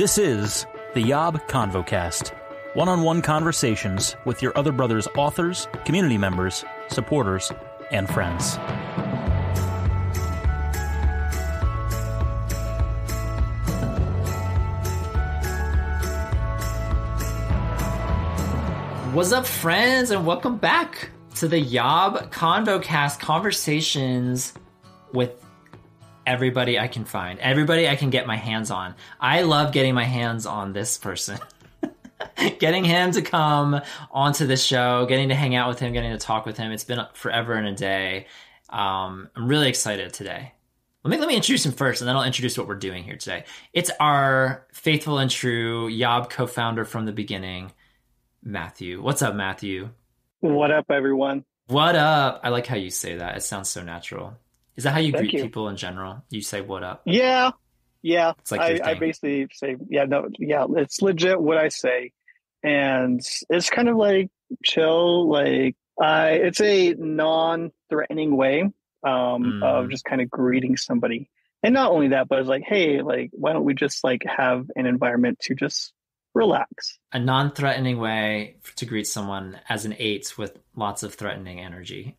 This is the YOB ConvoCast, one-on-one conversations with your other brother's authors, community members, supporters, and friends. What's up, friends, and welcome back to the YOB ConvoCast, conversations with everybody I can find, everybody I can get my hands on. I love getting my hands on this person. Getting him to come onto the show, getting to hang out with him, getting to talk with him. It's been forever and a day. I'm really excited today. Let me introduce him first, and then I'll introduce what we're doing here today. It's our faithful and true YOB co-founder from the beginning, Matthew. What's up, Matthew? What up, everyone? What up? I like how you say that. It sounds so natural. Is that how you greet you. people in general? You say what up? Yeah. It's like I basically say, it's legit what I say. And it's kind of like chill, it's a non-threatening way of just kind of greeting somebody. And not only that, but it's like, hey, why don't we just have an environment to just relax? A non-threatening way to greet someone as an 8 with lots of threatening energy.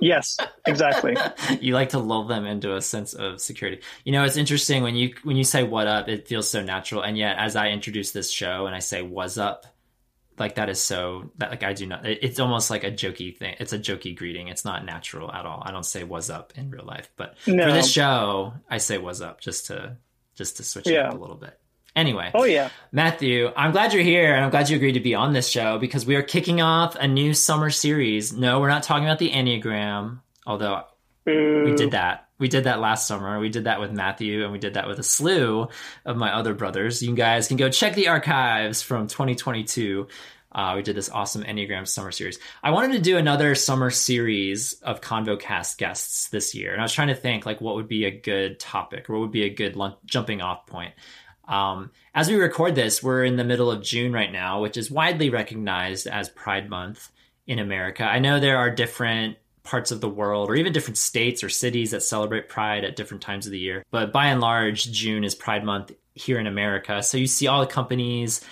Yes, exactly. You like to lull them into a sense of security. You know, it's interesting when you say what up, it feels so natural. And yet, as I introduce this show and I say what's up, that is so that I do not. It's almost like a jokey thing. It's a jokey greeting. It's not natural at all. I don't say what's up in real life, but for this show, I say what's up just to switch it up a little bit. Anyway, Matthew, I'm glad you're here, and I'm glad you agreed to be on this show because we are kicking off a new summer series. No, we're not talking about the Enneagram, although we did that. We did that last summer. We did that with Matthew, and we did that with a slew of my other brothers. You guys can go check the archives from 2022. We did this awesome Enneagram summer series. I wanted to do another summer series of ConvoCast guests this year, and I was trying to think what would be a good topic, or what would be a good jumping off point. As we record this, we're in the middle of June right now, which is widely recognized as Pride Month in America. I know there are different parts of the world, or even different states or cities that celebrate Pride at different times of the year. But by and large, June is Pride Month here in America. So you see all the companies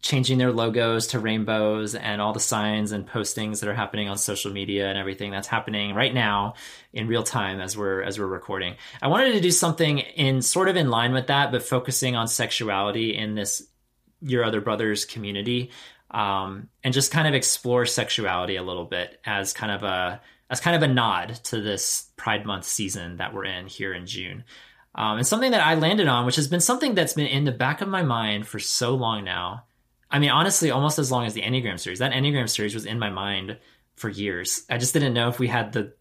changing their logos to rainbows and all the signs and postings that are happening on social media and everything that's happening right now in real time as we're recording. I wanted to do something in line with that, but focusing on sexuality in this Your Other Brothers community, and just kind of explore sexuality a little bit as kind of a nod to this Pride Month season that we're in here in June. And something that I landed on, which has been something that's been in the back of my mind for so long now. I mean, honestly, almost as long as the Enneagram series. That Enneagram series was in my mind for years. I just didn't know if we had the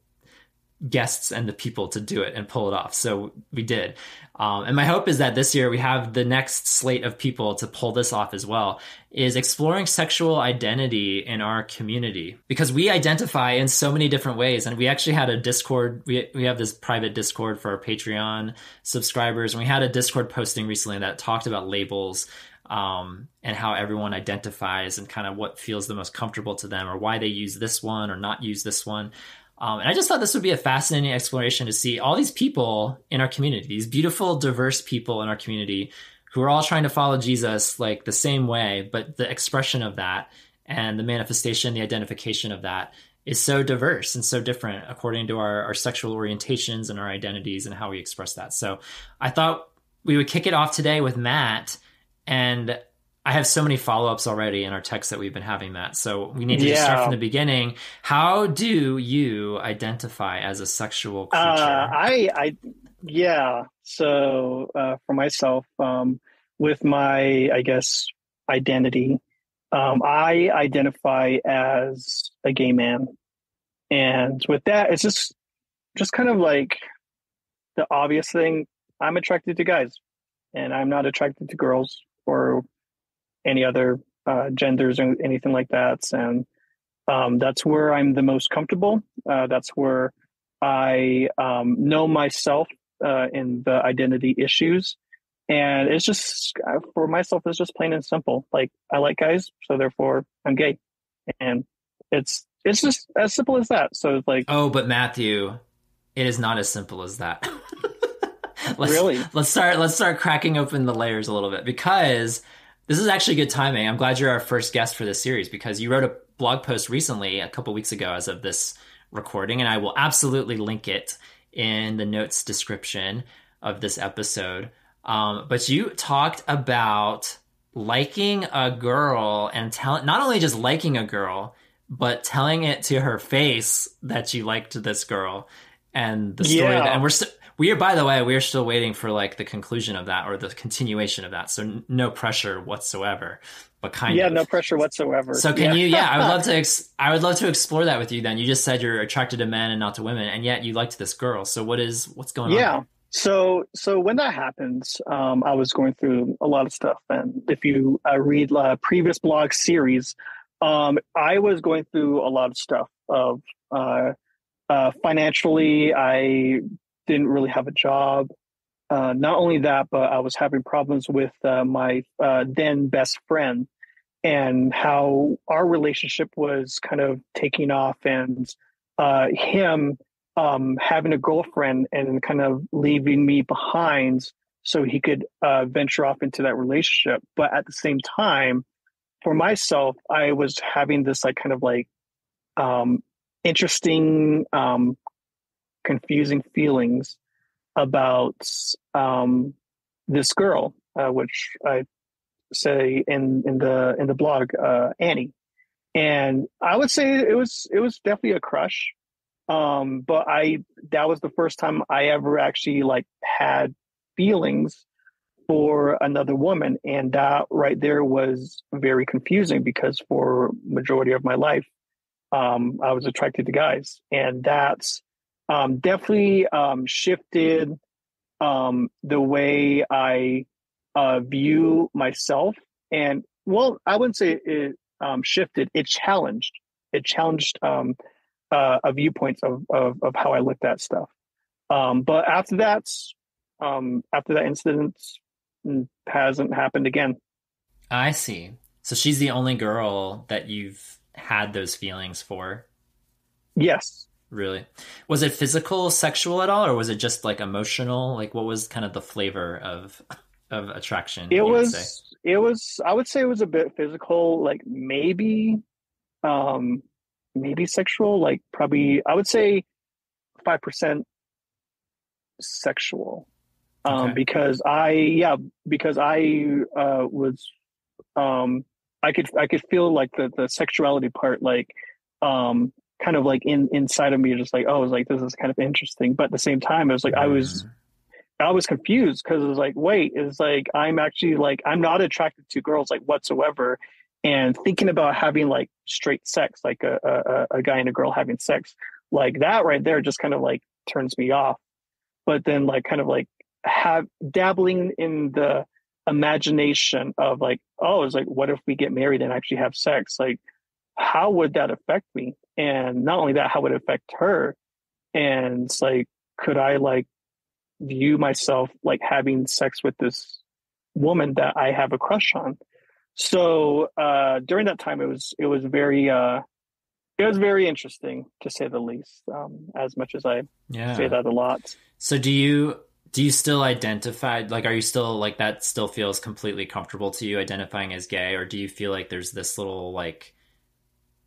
guests and the people to do it and pull it off. So we did. And my hope is that this year we have the next slate of people to pull this off as well, is exploring sexual identity in our community. Because we identify in so many different ways. And we actually had a Discord. We have this private Discord for our Patreon subscribers. And we had a Discord posting recently that talked about labels, and how everyone identifies and kind of what feels the most comfortable to them, or why they use this one or not use this one. And I just thought this would be a fascinating exploration to see all these people in our community, these beautiful, diverse people in our community who are all trying to follow Jesus the same way, but the expression of that and the manifestation, the identification of that is so diverse and so different according to our sexual orientations and our identities and how we express that. So I thought we would kick it off today with Matt. And I have so many follow-ups already in our texts that we've been having, Matt. So we need to just start from the beginning. How do you identify as a sexual creature? So for myself, with my, identity, I identify as a gay man. And with that, it's just kind of like the obvious thing. I'm attracted to guys, and I'm not attracted to girls or any other genders or anything like that. And that's where I'm the most comfortable. That's where I know myself in the identity issues. And it's just, for myself, it's just plain and simple. I like guys, so therefore I'm gay. And it's just as simple as that. So it's oh, but Matthew, it is not as simple as that. Really? Let's start cracking open the layers a little bit, because this is actually good timing. I'm glad you're our first guest for this series, because you wrote a blog post recently, a couple weeks ago as of this recording, and I will absolutely link it in the notes description of this episode. But you talked about liking a girl and not only just liking a girl, but telling it to her face that you liked this girl, and the story. And we are, by the way, we are still waiting for like the conclusion of that, or the continuation of that. So no pressure whatsoever, but kind of. No pressure whatsoever. So can you? Yeah, I would love to. I would love to explore that with you. Then you just said you're attracted to men and not to women, and yet you liked this girl. So what's going on? Yeah. So when that happens, I was going through a lot of stuff, and if you read previous blog series, I was going through a lot of stuff of financially. I didn't really have a job. Not only that, but I was having problems with my then best friend, and how our relationship was kind of taking off, and him having a girlfriend and kind of leaving me behind so he could venture off into that relationship. But at the same time, for myself, I was having this like kind of like interesting, confusing feelings about this girl, which I say in the blog, Annie. And I would say it was definitely a crush. But that was the first time I ever actually like had feelings for another woman. And that right there was very confusing, because for majority of my life, I was attracted to guys, and that's definitely shifted the way I view myself. And well, I wouldn't say it shifted. It challenged. A viewpoint of how I looked at stuff. But after that incident, hasn't happened again. I see. So she's the only girl that you've had those feelings for? Yes. Really? Was it physical, sexual at all, or was it just like emotional? Like, what was kind of the flavor of attraction? It was, I would say it was a bit physical, like maybe sexual, like probably, I would say 5% sexual. Okay. Because I was, I could feel like the sexuality part, like, kind of like inside of me, just like, oh, I was like, this is kind of interesting. But at the same time, it was like, I was confused, because it was like, wait, it's like, I'm actually like, I'm not attracted to girls like whatsoever. And thinking about having like straight sex, like a guy and a girl having sex, like that right there just kind of like turns me off. But then like kind of like dabbling in the imagination of like, oh, it's like, what if we get married and actually have sex? Like, how would that affect me? And not only that, how would it affect her? And it's like, could I like view myself like having sex with this woman that I have a crush on? So during that time, it was very interesting, to say the least. As much as I say that a lot. So do you still identify, like, are you still like, that still feels completely comfortable to you, identifying as gay, or do you feel like there's this little like,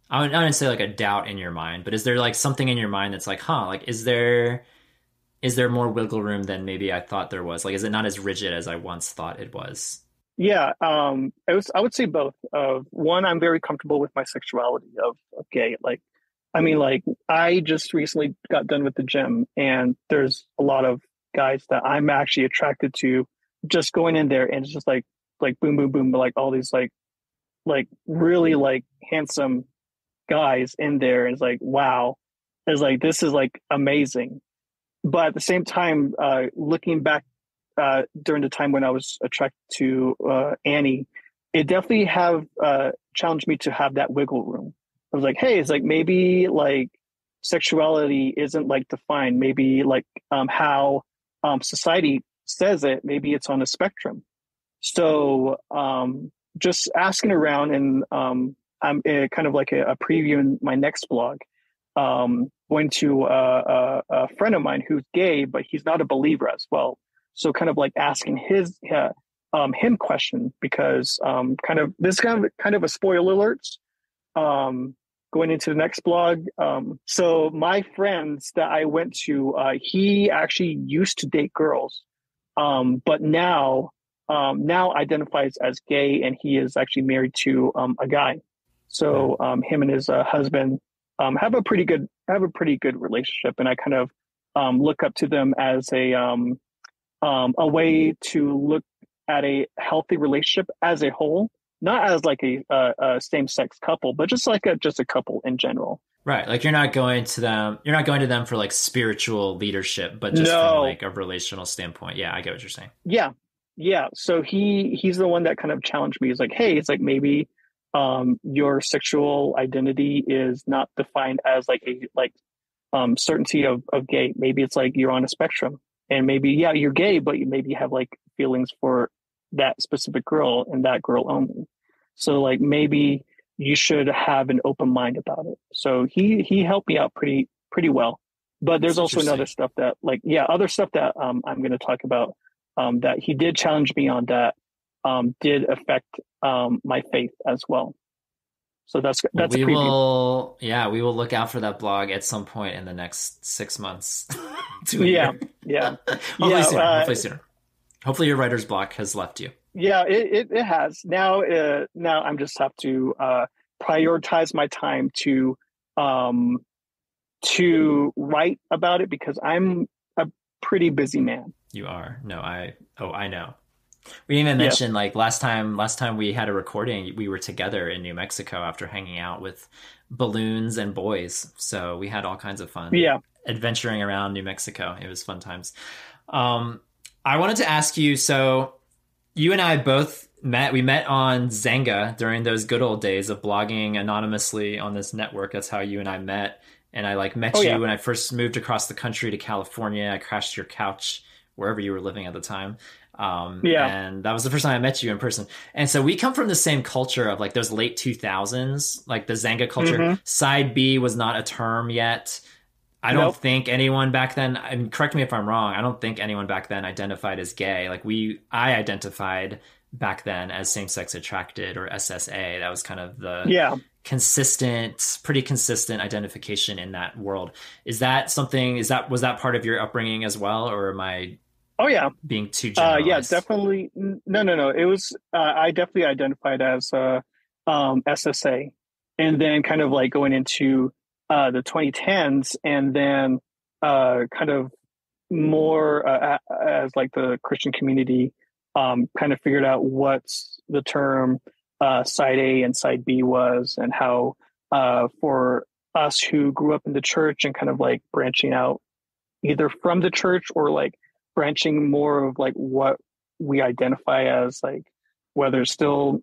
I wouldn't say like a doubt in your mind, but is there like something in your mind that's like, like, is there more wiggle room than maybe I thought there was? Like, is it not as rigid as I once thought it was? Yeah, I would say both. One, I'm very comfortable with my sexuality of gay. Like, I mean, like, I just recently got done with the gym, and there's a lot of guys that I'm actually attracted to, just going in there, and it's just like boom, boom, boom, like all these like really like handsome guys in there. It's like, wow, it's like, this is like amazing. But at the same time, looking back, during the time when I was attracted to Annie, it definitely have challenged me to have that wiggle room. I was like, hey, it's like, maybe like sexuality isn't like defined. Maybe like how society says it, maybe it's on a spectrum. So just asking around, and I'm kind of like a preview in my next blog. Going to a friend of mine who's gay, but he's not a believer as well. So kind of like asking him question, because kind of a spoiler alert. Going into the next blog. So my friends that I went to, he actually used to date girls, but now identifies as gay, and he is actually married to a guy. So him and his husband have a pretty good relationship, and I kind of look up to them as a way to look at a healthy relationship as a whole, not as like a same-sex couple, but just like just a couple in general. Right. Like you're not going to them for like spiritual leadership, but just from like a relational standpoint. Yeah, I get what you're saying. Yeah. Yeah. So he's the one that kind of challenged me. He's like, hey, it's like maybe your sexual identity is not defined as like certainty of gay. Maybe it's like you're on a spectrum, and maybe, yeah, you're gay, but you maybe have like feelings for that specific girl and that girl only. So like maybe you should have an open mind about it. So he helped me out pretty well. But there's also another stuff that other stuff that I'm going to talk about that he did challenge me on that did affect my faith as well. So that's a preview. We will look out for that blog at some point in the next 6 months. Yeah. Hopefully sooner. Hopefully your writer's block has left you. Yeah, it has. Now I'm just have to prioritize my time to write about it, because I'm a pretty busy man. You are. No, I know. We didn't even mention like last time we had a recording, we were together in New Mexico after hanging out with balloons and boys. So we had all kinds of fun. Yeah. Adventuring around New Mexico. It was fun times. I wanted to ask you, so you and I both met. We met on Zanga during those good old days of blogging anonymously on this network. That's how you and I met. And I met you when I first moved across the country to California. I crashed your couch wherever you were living at the time. And that was the first time I met you in person. And so we come from the same culture of like those late 2000s, like the Zanga culture. Mm-hmm. Side B was not a term yet. I don't think anyone back then, and correct me if I'm wrong, I don't think anyone back then identified as gay. Like I identified back then as same-sex attracted, or SSA. That was kind of the pretty consistent identification in that world. Was that part of your upbringing as well, or am I being too generalized? Yeah, definitely. No. It was, I definitely identified as SSA, and then kind of like going into the 2010s, and then kind of more as like the Christian community kind of figured out what the term side A and side B was, and how for us who grew up in the church and kind of like branching out either from the church or like branching more of like what we identify as, like whether still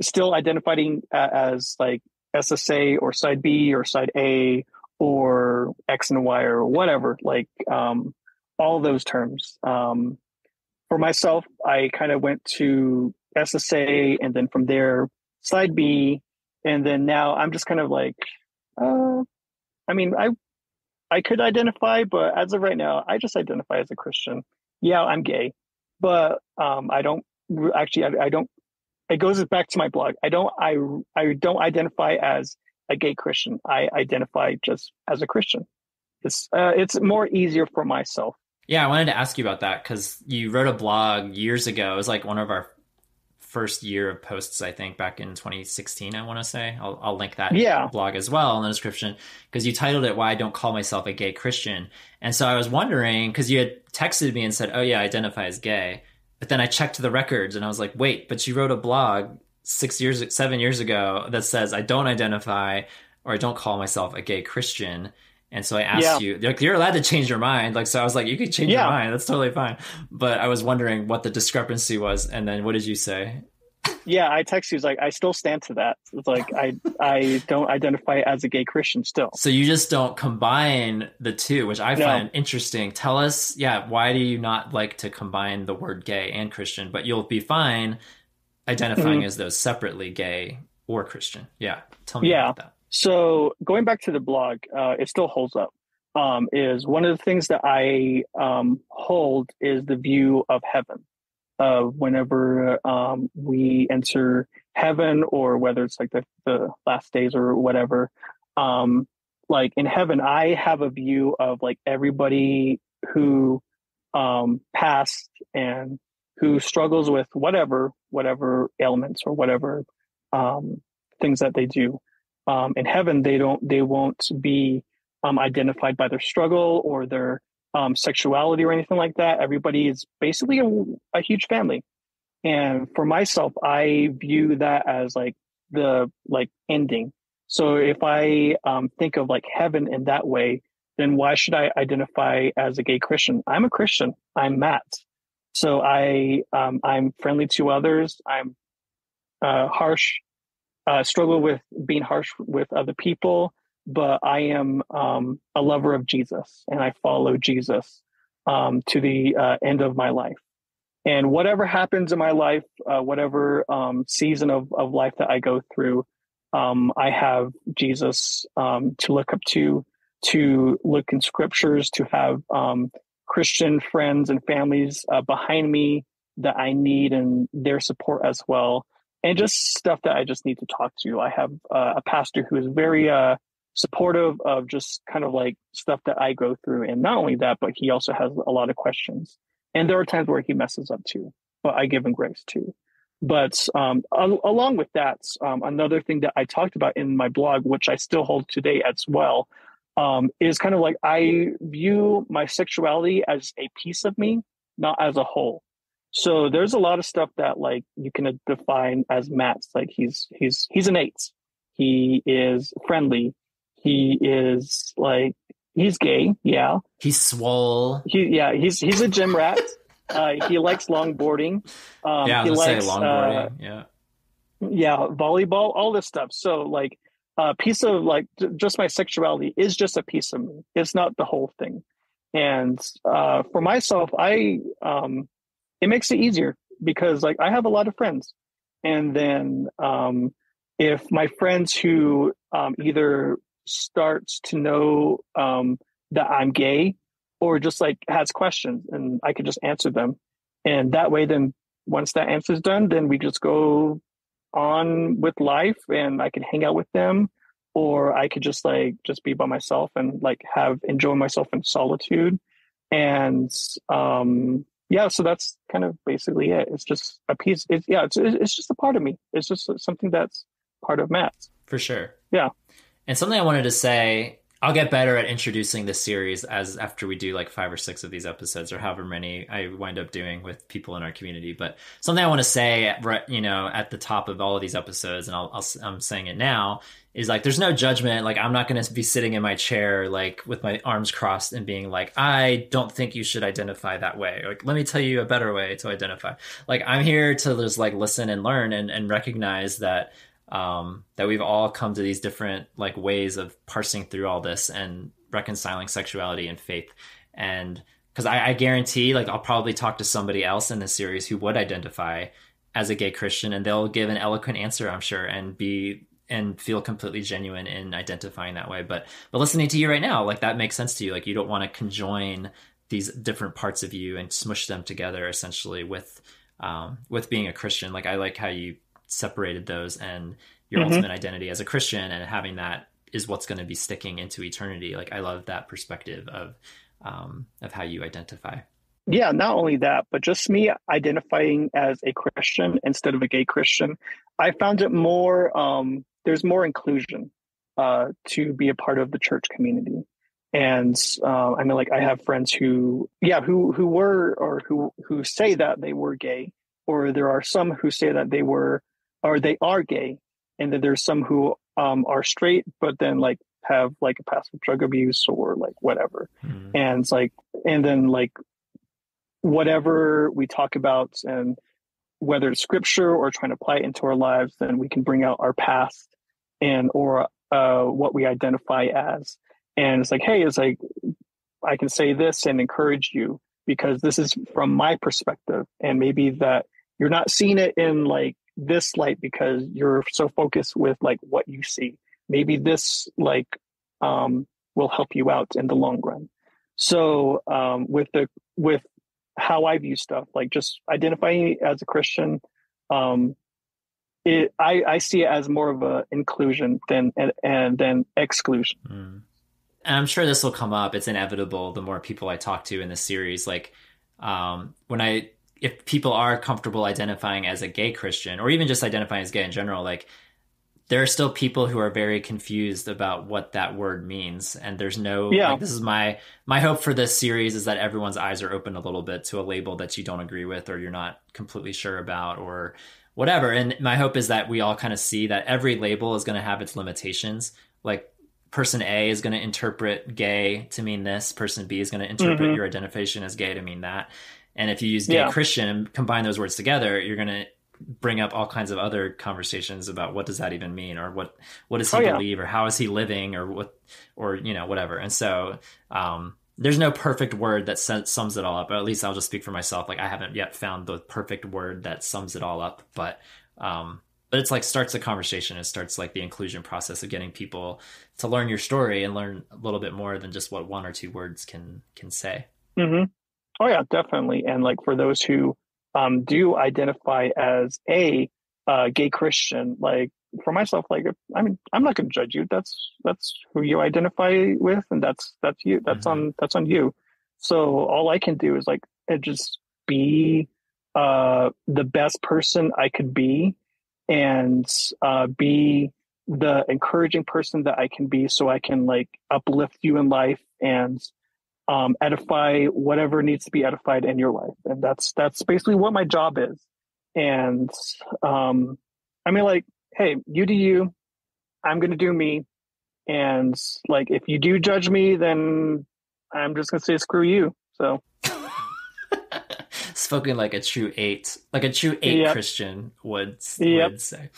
still identifying as like SSA or side B or side A or X and Y or whatever, like all those terms. For myself, I kind of went to SSA, and then from there side B, and then now I'm just kind of like, I mean, I could identify, but as of right now, I just identify as a Christian. Yeah, I'm gay, but I don't actually. I don't. It goes back to my blog. I don't identify as a gay Christian. I identify just as a Christian. It's more easier for myself. Yeah, I wanted to ask you about that because you wrote a blog years ago. It was like one of our first year of posts, I think, back in 2016, I want to say. I'll link that blog as well in the description, because you titled it "Why I Don't Call Myself a Gay Christian." And so I was wondering, because you had texted me and said, oh yeah, I identify as gay. But then I checked the records and I was like, wait, but you wrote a blog 7 years ago that says I don't identify, or I don't call myself a gay Christian. And so I asked you, like, you're allowed to change your mind. Like, so I was like, you could change your mind. That's totally fine. But I was wondering what the discrepancy was. And then what did you say? Yeah, I texted you. It's like, I still stand to that. It's like, I don't identify as a gay Christian still. So you just don't combine the two, which I find interesting. Tell us, why do you not like to combine the word gay and Christian, but you'll be fine identifying as those separately, gay or Christian? Yeah. Tell me about that. So going back to the blog, it still holds up. is one of the things that I hold is the view of heaven. Whenever we enter heaven, or whether it's like the last days or whatever, like in heaven, I have a view of like everybody who passed and who struggles with whatever ailments or whatever things that they do. In heaven, they won't be identified by their struggle or their sexuality or anything like that. Everybody is basically a huge family. And for myself, I view that as like the ending. So if I think of like heaven in that way, then why should I identify as a gay Christian? I'm a Christian. I'm Matt. So I'm friendly to others. I'm harsh, struggle with being harsh with other people, but I am a lover of Jesus, and I follow Jesus to the end of my life. And whatever happens in my life, whatever season of life that I go through, I have Jesus to look up to look in scriptures, to have Christian friends and families behind me that I need and their support as well. And just stuff that I just need to talk to. I have a pastor who is very supportive of just kind of like stuff that I go through. And not only that, but he also has a lot of questions. And there are times where he messes up too, but I give him grace too. But along with that, another thing that I talked about in my blog, which I still hold today as well, is kind of like I view my sexuality as a piece of me, not as a whole. So there's a lot of stuff that like you can define as Matt's. Like he's an 8. He is friendly. He is like, he's gay. Yeah. He's swole. He's a gym rat. He likes longboarding. He likes longboarding. Volleyball, all this stuff. So like a piece of like just my sexuality is just a piece of me. It's not the whole thing. And for myself, it makes it easier because like I have a lot of friends. And then if my friends who either starts to know that I'm gay or just like has questions, and I could just answer them. And that way, then once that answer is done, then we just go on with life and I can hang out with them, or I could just be by myself and like enjoy myself in solitude. And so that's kind of basically it. It's just a piece. It's just a part of me. It's just something that's part of Matt. For sure. Yeah. And something I wanted to say, I'll get better at introducing this series after we do like 5 or 6 of these episodes, or however many I wind up doing with people in our community. But something I want to say, at the top of all of these episodes, and I'm saying it now, is like, there's no judgment. Like, I'm not going to be sitting in my chair, like with my arms crossed and being like, I don't think you should identify that way. Like, let me tell you a better way to identify. Like, I'm here to just like listen and learn and recognize that we've all come to these different like ways of parsing through all this and reconciling sexuality and faith. And because I guarantee like I'll probably talk to somebody else in this series who would identify as a gay Christian, and they'll give an eloquent answer, I'm sure, and feel completely genuine in identifying that way. But listening to you right now, like that makes sense to you. Like you don't want to conjoin these different parts of you and smush them together essentially with being a Christian. Like I like how you separated those, and your ultimate identity as a Christian and having that is what's going to be sticking into eternity. Like I love that perspective of how you identify. Yeah, not only that, but just me identifying as a Christian instead of a gay Christian. I found it more, there's more inclusion to be a part of the church community. And I mean, like I have friends who were, or who say that they were gay, or there are some who say that they were, or they are gay. And then there's some who are straight, but then like have like a past of drug abuse or like whatever. Mm-hmm. And it's like, and then like whatever we talk about, and whether it's scripture or trying to apply it into our lives, then we can bring out our past or what we identify as. And it's like, hey, it's like, I can say this and encourage you because this is from my perspective. And maybe that you're not seeing it in like this light because you're so focused with like what you see. Maybe this like will help you out in the long run. So with how I view stuff, like just identifying as a Christian, I see it as more of a inclusion than exclusion. Mm. And I'm sure this will come up. It's inevitable. The more people I talk to in this series, like if people are comfortable identifying as a gay Christian, or even just identifying as gay in general, like there are still people who are very confused about what that word means. And there's no, like, this is my hope for this series is that everyone's eyes are open a little bit to a label that you don't agree with, or you're not completely sure about, or whatever. And my hope is that we all kind of see that every label is going to have its limitations. Like person A is going to interpret gay to mean this, person B is going to interpret your identification as gay to mean that. And if you use gay Christian and combine those words together, you're going to bring up all kinds of other conversations about what does that even mean, or what does he believe, or how is he living, or what, or, you know, whatever. And so there's no perfect word that sums it all up, or at least I'll just speak for myself. Like I haven't yet found the perfect word that sums it all up, but it's like starts a conversation. It starts like the inclusion process of getting people to learn your story and learn a little bit more than just what one or two words can say. Mm-hmm. Oh yeah, definitely. And like for those who do identify as a gay Christian, like for myself, like I mean, I'm not going to judge you. That's who you identify with, and that's you. That's on you. So all I can do is like just be the best person I could be, and be the encouraging person that I can be, so I can like uplift you in life and edify whatever needs to be edified in your life. And that's basically what my job is. And I mean, like, hey, you do you, I'm going to do me. And like, if you do judge me, then I'm just going to say, screw you. So spoken like a true eight Christian would say.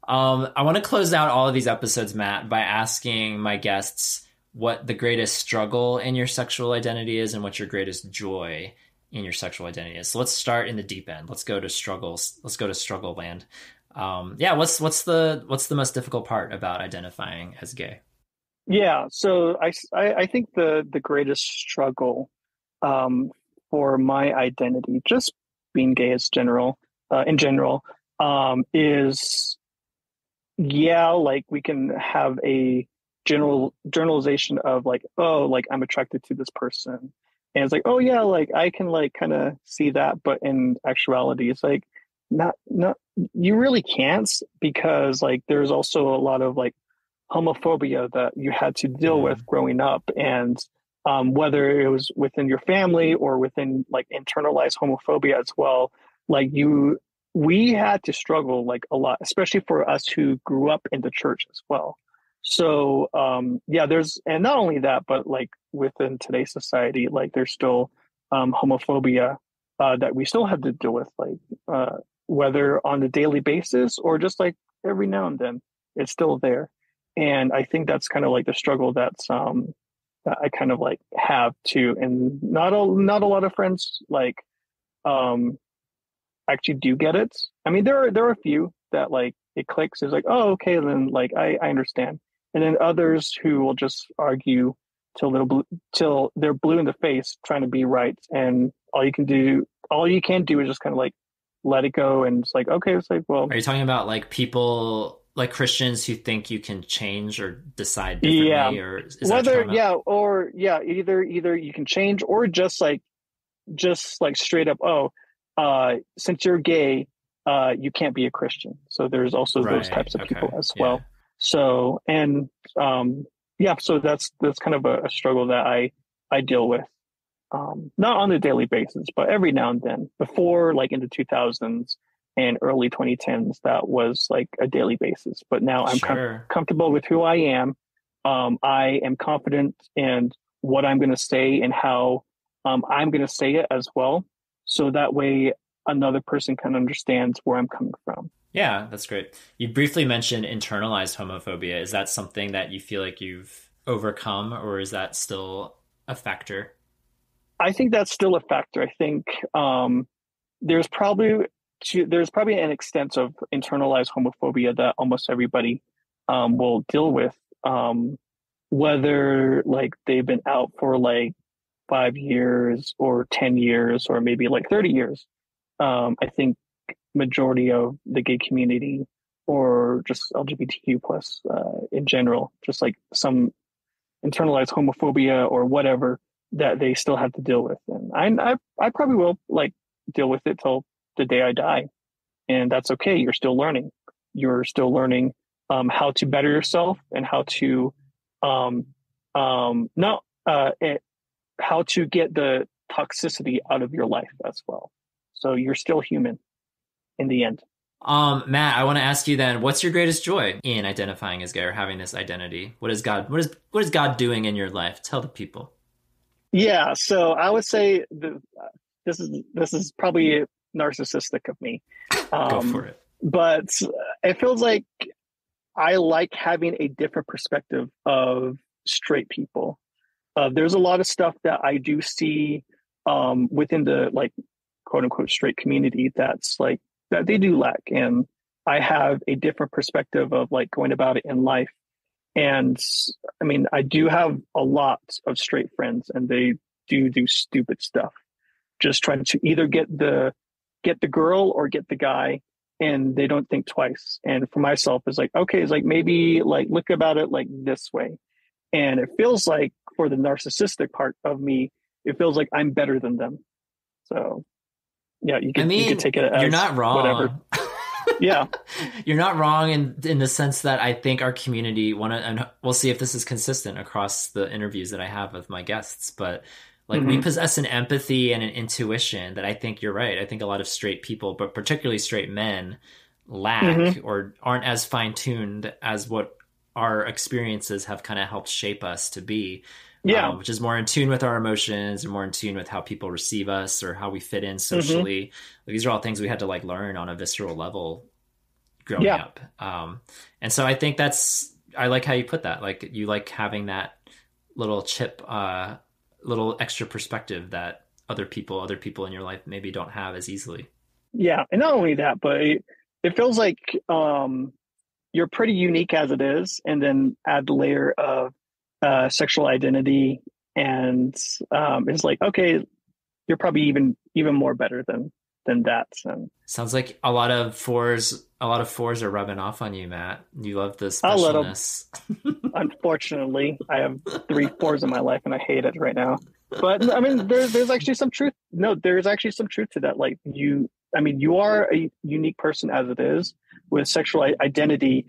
I want to close out all of these episodes, Matt, by asking my guests what the greatest struggle in your sexual identity is and what your greatest joy in your sexual identity is. So let's start in the deep end. Let's go to struggles. Let's go to struggle land. What's the most difficult part about identifying as gay? Yeah. So I think the greatest struggle for my identity, just being gay in general, is like we can have a generalization of like, oh, like I'm attracted to this person, and it's like, oh yeah, like I can like kind of see that, but in actuality it's like not you really can't, because like there's also a lot of like homophobia that you had to deal with growing up, and whether it was within your family or within like internalized homophobia as well, like we had to struggle like a lot, especially for us who grew up in the church as well. So, there's, and not only that, but like within today's society, like there's still homophobia that we still have to deal with, like whether on a daily basis or just like every now and then, it's still there. And I think that's kind of like the struggle that I kind of like have too. And not a lot of friends like actually do get it. I mean, there are a few that like it clicks. It's like, oh, okay, then like I understand. And then others who will just argue till they're blue in the face, trying to be right. And all you can do is just kind of like let it go. And it's like, okay, it's like, well, are you talking about like people like Christians who think you can change or decide differently, or is whether either you can change, or just like straight up, since you're gay, you can't be a Christian. So there's also those types of people as well. So, and, so that's kind of a struggle that I deal with, not on a daily basis, but every now and then. Before, like in the 2000s and early 2010s, that was like a daily basis. But now I'm comfortable with who I am. I am confident in what I'm going to say and how I'm going to say it as well. So that way another person can understand where I'm coming from. Yeah, that's great. You briefly mentioned internalized homophobia. Is that something that you feel like you've overcome, or is that still a factor? I think that's still a factor. I think there's probably an extent of internalized homophobia that almost everybody will deal with, whether like they've been out for like 5 years or 10 years or maybe like 30 years. I think majority of the gay community or just LGBTQ plus in general, just like some internalized homophobia or whatever that they still have to deal with. And I probably will like deal with it till the day I die. And that's okay. You're still learning. You're still learning how to better yourself and how to not how to get the toxicity out of your life as well. So you're still human in the end. Matt, I want to ask you then, what's your greatest joy in identifying as gay or having this identity? What is God doing in your life? Tell the people. Yeah, so I would say this is probably narcissistic of me. Go for it. But it feels like I like having a different perspective of straight people. There's a lot of stuff that I do see within the like quote unquote straight community that's like that they do lack, and I have a different perspective of like going about it in life. And I mean, I do have a lot of straight friends, and they do stupid stuff, just trying to either get the girl or get the guy, and they don't think twice. And for myself, it's like, okay, it's like maybe like look about it like this way. And it feels like for the narcissistic part of me, it feels like I'm better than them. So yeah, you can take it as you're not wrong. Whatever. Yeah. You're not wrong in the sense that I think our community and we'll see if this is consistent across the interviews that I have with my guests, but like we possess an empathy and an intuition that I think you're right. I think a lot of straight people, but particularly straight men, lack or aren't as fine-tuned as what our experiences have kind of helped shape us to be. Yeah. Which is more in tune with our emotions and more in tune with how people receive us or how we fit in socially. Like, these are all things we had to like learn on a visceral level growing up. And so I think I like how you put that. Like you like having that little chip, little extra perspective that other people in your life maybe don't have as easily. Yeah. And not only that, but it feels like you're pretty unique as it is. And then add the layer of sexual identity, and it's like, okay, you're probably even more better than that. And sounds like a lot of fours are rubbing off on you, Matt. You love the specialness. Unfortunately, I have 3 4s in my life, and I hate it right now. But I mean, there's actually some truth. No, there's actually some truth to that. Like you are a unique person as it is with sexual identity.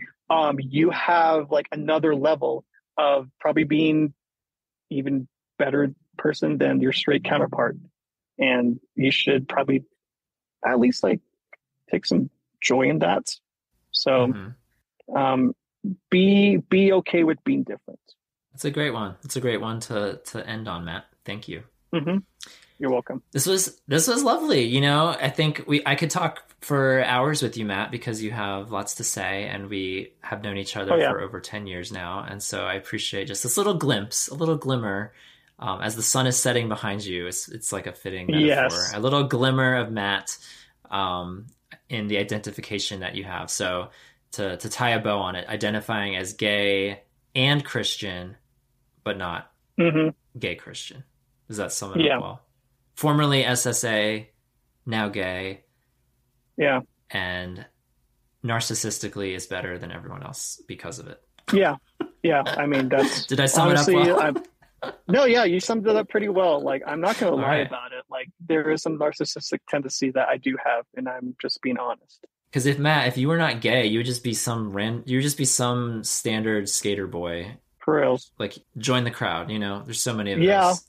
You have like another level of probably being even better person than your straight counterpart. And you should probably at least like take some joy in that. So be okay with being different. It's a great one. It's a great one to end on, Matt. Thank you. You're welcome. This was lovely. You know, I think I could talk for hours with you, Matt, because you have lots to say, and we have known each other for over 10 years now. And so I appreciate just this little glimpse, a little glimmer, as the sun is setting behind you. It's like a fitting metaphor. Yes. A little glimmer of Matt in the identification that you have. So to tie a bow on it, identifying as gay and Christian, but not gay Christian. Does that sum it up well? Formerly SSA, now gay. Yeah. And narcissistically is better than everyone else because of it. Yeah. Yeah. I mean, that's... Did I sum it up well? No, yeah, you summed it up pretty well. Like, I'm not going to lie about it. Like, there is some narcissistic tendency that I do have, and I'm just being honest. Because if you were not gay, you would just be some standard skater boy. For real. Like, join the crowd, you know? There's so many of us.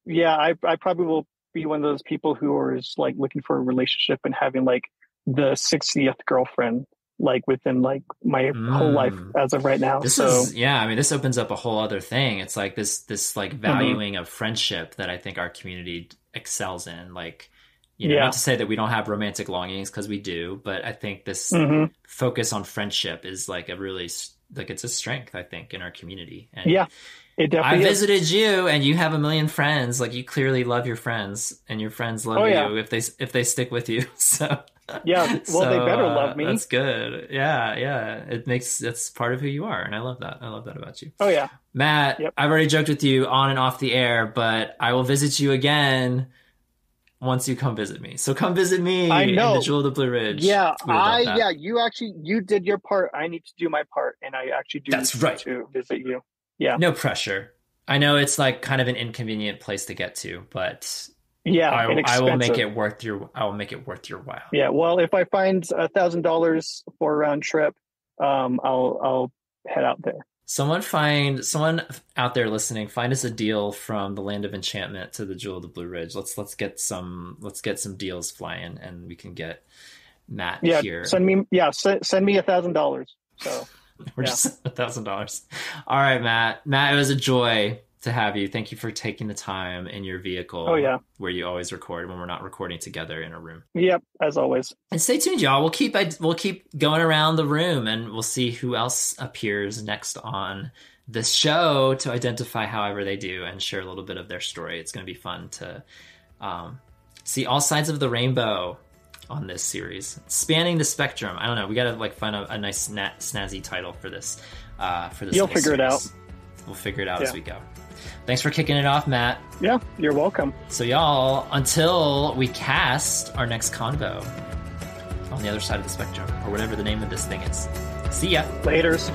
Yeah, I probably will be one of those people who are like looking for a relationship and having like the 60th girlfriend like within like my whole life as of right now. This opens up a whole other thing. It's like this like valuing of friendship that I think our community excels in. Like, you know, not to say that we don't have romantic longings, because we do, but I think this focus on friendship is like it's a strength, I think, in our community. And it definitely I visited you, and you have a million friends. Like, you clearly love your friends, and your friends love you if they stick with you. So Yeah, well, So, they better love me. that's good. Yeah. It's part of who you are, and I love that. I love that about you. Oh yeah, Matt, yep. I've already joked with you on and off the air, but I will visit you again once you come visit me. So come visit me I know. in the Jewel of the Blue Ridge. Yeah, We would love that. you did your part. I need to do my part, and I actually do That's need right. to visit you. Yeah. No pressure. I know it's like kind of an inconvenient place to get to, but Yeah, I will make inexpensive. it worth your while. Yeah, well, if I find $1,000 for a round trip, I'll head out there. Someone out there listening, find us a deal from the Land of Enchantment to the Jewel of the Blue Ridge. Let's get some deals flying, and we can get Matt here. Send me $1,000. So we're just $1,000. All right, Matt. Matt, it was a joy to have you. Thank you for taking the time in your vehicle. Oh yeah, where you always record when we're not recording together in a room. Yep, as always. And stay tuned, y'all. We'll keep going around the room, and we'll see who else appears next on the show to identify however they do and share a little bit of their story. It's going to be fun to see all sides of the rainbow on this series, spanning the spectrum. I don't know. We got to find a nice snazzy title for this. You'll figure it out. We'll figure it out as we go. Thanks for kicking it off, Matt. Yeah, you're welcome. So y'all, until we cast our next convo on the other side of the spectrum, or whatever the name of this thing is. See ya. Laters.